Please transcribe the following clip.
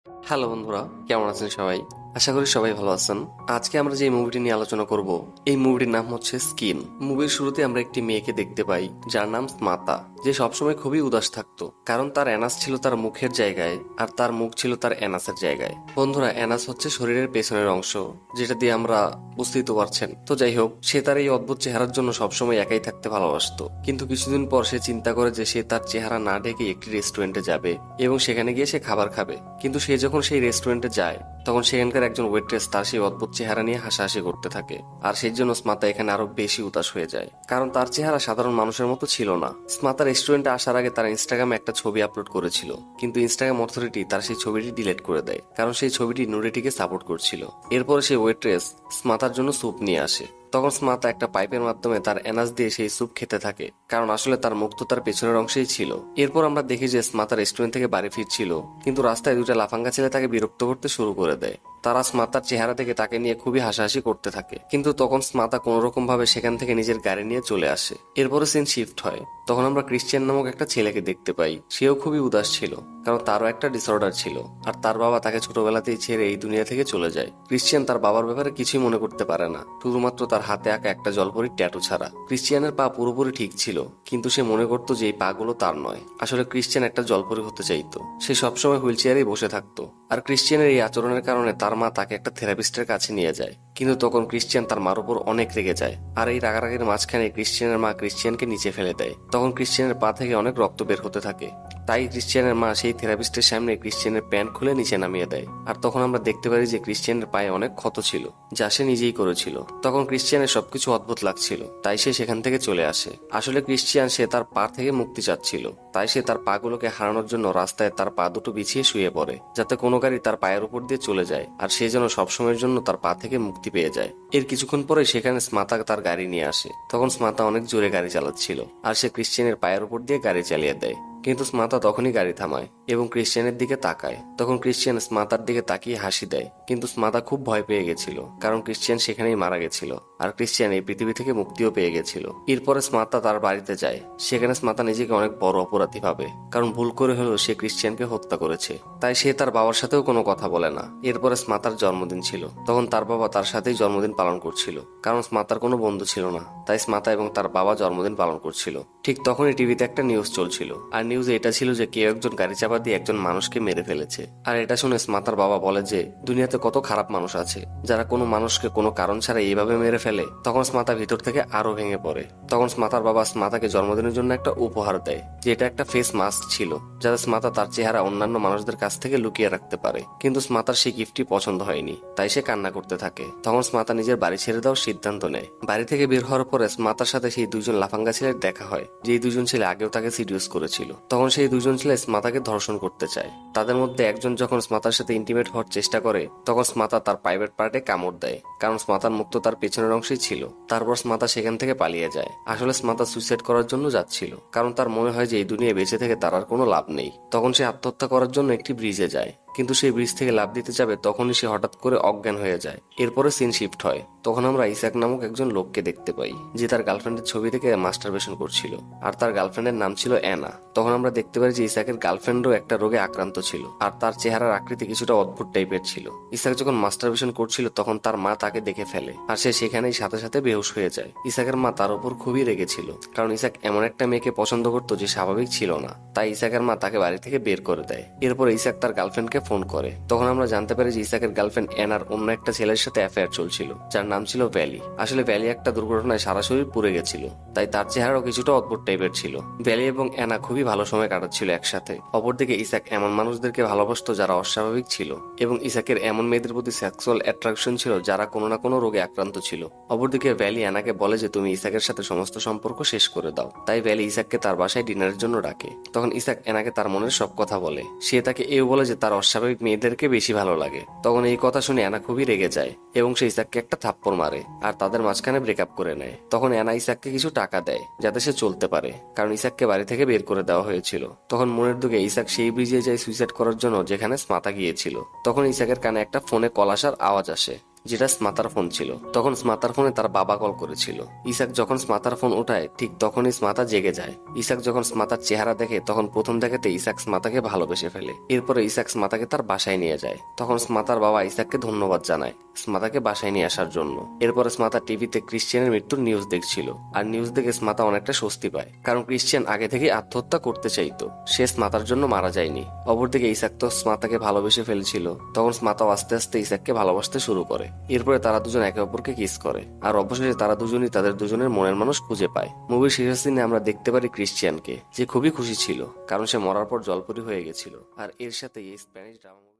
Hello বন্ধুরা, কেমন আছেন সবাই? আশা করি সবাই ভালো আছেন। আজকে আমরা যে মুভিটি নিয়ে আলোচনা করব, এই মুভিটির নাম হচ্ছে স্কিন। মুভির শুরুতে আমরা একটি মেয়েকে দেখতে পাই যার নাম স্মাতা, যে সবসময় খুবই উদাস থাকতো, কারণ তার অ্যানাস ছিল তার মুখের জায়গায় আর তার মুখ ছিল তার অ্যানাসের জায়গায়। বন্ধুরা, অ্যানাস হচ্ছে শরীরের পেছনের অংশ, যেটা দিয়ে আমরা বুঝতেই তো পারছেন। তো যাই হোক, সে তার এই অদ্ভুত চেহারার জন্য সবসময় একাই থাকতে ভালোবাসতো। কিন্তু কিছুদিন পর সে চিন্তা করে যে সে তার চেহারা না ঢেকে একটি রেস্টুরেন্টে যাবে এবং সেখানে গিয়ে সে খাবার খাবে। কিন্তু সে যখন সেই রেস্টুরেন্টে যায়, তখন সেখানকার একজন ওয়েট্রেস তার সেই অদ্ভুত চেহারা নিয়ে হাসাহাসি করতে থাকে। আর সেই জন্য স্মাতা এখানে আরো বেশি উদাস হয়ে যায়, কারণ তার চেহারা সাধারণ মানুষের মতো ছিল না। স্মাতা রেস্টুরেন্টে আসার আগে তার ইনস্টাগ্রামে একটা ছবি আপলোড করেছিল, কিন্তু ইনস্টাগ্রাম অথরিটি তার সেই ছবিটি ডিলিট করে দেয়, কারণ সেই ছবিটি নুডিটিকে সাপোর্ট করছিল। এরপরে সেই ওয়েট্রেস স্মাতার জন্য স্যুপ নিয়ে আসে। তখন স্মাতা একটা পাইপের মাধ্যমে তার অ্যানাস দিয়ে সেই স্যুপ খেতে থাকে, কারণ আসলে তার মুখ তো তার পেছনের অংশেই ছিল। এরপর আমরা দেখি যে স্মাতা রেস্টুরেন্ট থেকে বাড়ি ফিরছিল, কিন্তু রাস্তায় দুটা লাফাঙ্গা ছেলে তাকে বিরক্ত করতে শুরু করে দেয়। তারা স্মাতার চেহারা থেকে তাকে নিয়ে খুবই হাসাহাসি করতে থাকে, কিন্তু তখন স্মাতা কোনো রকম ভাবে সেখান থেকে নিজের গাড়ি নিয়ে চলে আসে। এরপরে সিন শিফট হয়। তখন আমরা ক্রিশ্চিয়ান নামক একটা ছেলেকে দেখতে পাই। সেও খুবই উদাস ছিল, কারণ তারও একটা ডিসঅর্ডার ছিল, আর তার বাবা তাকে ছোটবেলাতেই ছেড়ে এই দুনিয়া থেকে চলে যায়। ক্রিশ্চিয়ান তার বাবার ব্যাপারে কিছুই মনে করতে পারে না, শুধুমাত্র তার হাতে আঁকা একটা জলপরীর ট্যাটু ছাড়া। ক্রিশ্চিয়ানের পা পুরোপুরি ঠিক ছিল, কিন্তু সে মনে করতো যে এই পা গুলো তার নয়। আসলে ক্রিশ্চিয়ান একটা জলপরী হতে চাইতো। সে সবসময় হুইল চেয়ারেই বসে থাকতো। আর ক্রিশ্চিয়ানের এই আচরণের কারণে তার মা তাকে একটা থেরাপিস্টের কাছে নিয়ে যায়। কিন্তু তখন ক্রিশ্চিয়ান তার মার উপর অনেক রেগে যায়, আর এই রাগারাগির মাঝখানে ক্রিশ্চিয়ানের মা ক্রিশ্চিয়ানকে নিচে ফেলে দেয়। তখন ক্রিশ্চিয়ানের পা থেকে অনেক রক্ত বের হতে থাকে। তাই ক্রিশ্চিয়ানের মা সেই থেরাপিস্টের সামনে ক্রিশ্চিয়ানের প্যান্ট খুলে নিচে নামিয়ে দেয়। আর তখন আমরা দেখতে পারি যে ক্রিশ্চিয়ানের পায়ে অনেক ক্ষত ছিল, যা সে নিজেই করেছিল। তখন ক্রিশ্চিয়ানের সবকিছু অদ্ভুত লাগছিল, তাই সে সেখান থেকে চলে আসে। আসলে ক্রিশ্চিয়ান সে তার পা থেকে মুক্তি চাচ্ছিল, তাই সে তার পাগুলোকে হারানোর জন্য রাস্তায় তার পা দুটো বিছিয়ে শুয়ে পড়ে, যাতে কোনো গাড়ি তার পায়ের উপর দিয়ে চলে যায়, আর সে যেন সবসময়ের জন্য তার পা থেকে মুক্তি পেয়ে যায়। এর কিছুক্ষণ পরে সেখানে স্মাতা তার গাড়ি নিয়ে আসে। তখন স্মাতা অনেক জোরে গাড়ি চালাচ্ছিল, আর সে ক্রিশ্চিয়ানের পায়ের উপর দিয়ে গাড়ি চালিয়ে দেয়। কিন্তু স্মাতা তখনই গাড়ি থামায় এবং ক্রিশ্চিয়ানের দিকে তাকায়। তখন ক্রিশ্চিয়ান স্মাতার দিকে তাকিয়ে হাসি দেয়, কিন্তু স্মাতা খুব ভয় পেয়ে গেছিল, কারণ ক্রিশ্চিয়ান সেখানেই মারা গেছিল, আর ক্রিশ্চিয়ান এই পৃথিবী থেকে মুক্তিও পেয়ে গেছিল। এরপরে স্মাতা তার বাড়িতে যায়। সেখানে স্মাতা নিজেকে অনেক বড় অপরাধী ভাবে, কারণ ভুল করে হলেও সে ক্রিশ্চিয়ানকে হত্যা করেছে। তাই সে তার বাবার সাথেও কোনো কথা বলে না। এরপরে স্মাতার জন্মদিন ছিল। তখন তার বাবা তার সাথেই জন্মদিন পালন করছিল, কারণ স্মাতার কোনো বন্ধু ছিল না। তাই স্মাতা এবং তার বাবা জন্মদিন পালন করছিল। ঠিক তখনই টিভিতে একটা নিউজ চলছিল, আর নিউজে এটা ছিল যে কেউ একজন গাড়ি চাপা দিয়ে একজন মানুষকে মেরে ফেলেছে। আর এটা শুনে স্মাতার বাবা বলে যে দুনিয়াতে কত খারাপ মানুষ আছে, যারা কোনো মানুষকে কোনো কারণ ছাড়া এইভাবে মেরে ফেলে। তখন স্মাতা ভিতর থেকে আরো ভেঙে পড়ে। তখন স্মাতার বাবা স্মাতাকে জন্মদিনের জন্য একটা উপহার দেয়, যেটা একটা ফেস মাস্ক ছিল, যাতে স্মাতা তার চেহারা অন্যান্য মানুষদের কাছ থেকে লুকিয়ে রাখতে পারে। কিন্তু স্মাতার সেই গিফটটি পছন্দ হয়নি, তাই সে কান্না করতে থাকে। তখন স্মাতা নিজের বাড়ি ছেড়ে দেওয়ার সিদ্ধান্ত নেয়। বাড়ি থেকে বের হওয়ার পরে স্মাতার সাথে সেই দুইজন লাফাঙ্গা ছেলের দেখা হয়, যে দুইজন ছেলে আগেও তাকে সিডিউস করেছিল। তখন সেই দুজন ছেলে স্মাতাকে ধর্ষণ করতে চায়। তাদের মধ্যে একজন যখন স্মাতার সাথে ইন্টিমেট হওয়ার চেষ্টা করে, তখন স্মাতা তার প্রাইভেট পার্টে কামড় দেয়, কারণ স্মাতার মুখ তো তার পেছনের অংশেই ছিল। তারপর স্মাতা সেখান থেকে পালিয়ে যায়। আসলে স্মাতা সুইসাইড করার জন্য যাচ্ছিল, কারণ তার মনে হয় যে এই দুনিয়ায় বেঁচে থেকে তার আর কোনো লাভ নেই। তখন সে আত্মহত্যা করার জন্য একটি ব্রিজে যায়, কিন্তু সেই ব্রিজ থেকে লাফ দিতে যাবে তখনই সে হঠাৎ করে অজ্ঞান হয়ে যায়। এরপরে সিন শিফট হয়। তখন আমরা ইসাক নামক একজন লোককে দেখতে পাই, যে তার গার্লফ্রেন্ডের ছবি থেকে মাস্টারবেশন করছিল, আর তার গার্লফ্রেন্ডের নাম ছিল অ্যানা। তখন আমরা দেখতে পাই যে ইসাকের গার্লফ্রেন্ডও একটা রোগে আক্রান্ত ছিল, আর তার চেহারার আকৃতি কিছুটা অদ্ভুত টাইপের ছিল। ইসাক যখন মাস্টারবেশন করছিল, তখন তার মা তাকে দেখে ফেলে, আর সে সেখানেই সাথে সাথে বেহুশ হয়ে যায়। ইসাকের মা তার উপর খুবই রেগেছিল, কারণ ইসাক এমন একটা মেয়েকে পছন্দ করতো যে স্বাভাবিক ছিল না। তাই ইসাকের মা তাকে বাড়ি থেকে বের করে দেয়। এরপর ইসাক তার গার্লফ্রেন্ডকে ফোন করে। তখন আমরা জানতে পারি যে ইসাকের গার্লফ্রেন্ড অ্যানার অন্য একটা ছেলের সাথে অ্যাফেয়ার চলছিল, যার নাম ছিল ভ্যালি। আসলে ভ্যালি একটা দুর্ঘটনায় সারা শরীর পুড়ে গেছিল, তাই তার চেহারাও কিছুটা অদ্ভুত টাইপের ছিল। ভ্যালি এবং অ্যানা খুবই ভালো সময় কাটাচ্ছিল একসাথে। অপরদিকে ইসাক এমন মানুষদেরকে ভালোবাসতো যারা অস্বাভাবিক ছিল, এবং ইসাকের এমন মেয়েদের প্রতি সেক্সুয়াল অ্যাট্রাকশন ছিল যারা কোনো না কোনো রোগে আক্রান্ত ছিল। অপরদিকে ভ্যালি অ্যানাকে বলে যে তুমি ইসাকের সাথে সমস্ত সম্পর্ক শেষ করে দাও। তাই ভ্যালি ইসাককে তার বাসায় ডিনারের জন্য ডাকে। তখন ইসাক অ্যানাকে তার মনের সব কথা বলে। সে তাকে এও বলে যে তার অস্বাভাবিক মেয়েদেরকে বেশি ভালো লাগে। তখন এই কথা শুনে অ্যানা খুবই রেগে যায় এবং সে ইসাককে একটা থাপ্পড় মারে, আর তাদের মাঝখানে ব্রেকআপ করে নেয়। তখন অ্যানা ইসাককে কিছু টাকা দেয় যাতে সে চলতে পারে, কারণ ইসাককে বাড়ি থেকে বের করে দেওয়া হয়েছিল। তখন মনের দুঃখে ইসাক সেই ব্রিজে যায় সুইসাইড করার জন্য যেখানে স্মাতা গিয়েছিল। তখন ইসাকের কানে একটা ফোনে কল আসার আওয়াজ আসে, যেটা স্মাতার ফোন ছিল। তখন স্মাতার ফোনে তার বাবা কল করেছিল। ইসাক যখন স্মাতার ফোন ওঠায় ঠিক তখনই স্মাতা জেগে যায়। ইসাক যখন স্মাতার চেহারা দেখে তখন প্রথম দেখাতে ইসাক স্মাতাকে ভালোবেসে ফেলে। এরপরে ইসাক স্মাতাকে তার বাসায় নিয়ে যায়। তখন স্মাতার বাবা ইসাককে ধন্যবাদ জানায় স্মাতাকে বাসায় নিয়ে আসার জন্য। এরপরে স্মাতা টিভিতে ক্রিশ্চিয়ানের মৃত্যুর নিউজ দেখছিল, আর নিউজ দেখে স্মাতা অনেকটা স্বস্তি পায়, কারণ ক্রিশ্চিয়ান আগে থেকে আত্মহত্যা করতে চাইতো, সে স্মাতার জন্য মারা যায়নি। অপরদিকে ইসাক তো স্মাতাকে ভালোবেসে ফেলেছিল, তখন স্মাতাও আস্তে আস্তে ইসাককে ভালোবাসতে শুরু করে। এরপরে তারা দুজন একে অপরকে কিস করে, আর অবশেষে তারা দুজনই তাদের দুজনের মনের মানুষ খুঁজে পায়। মুভির শেষের সিনে আমরা দেখতে পারি ক্রিশ্চিয়ানকে, যে খুবই খুশি ছিল কারণ সে মরার পর জলপরি হয়ে গেছিল। আর এর সাথে এই স্প্যানিশ ড্রামা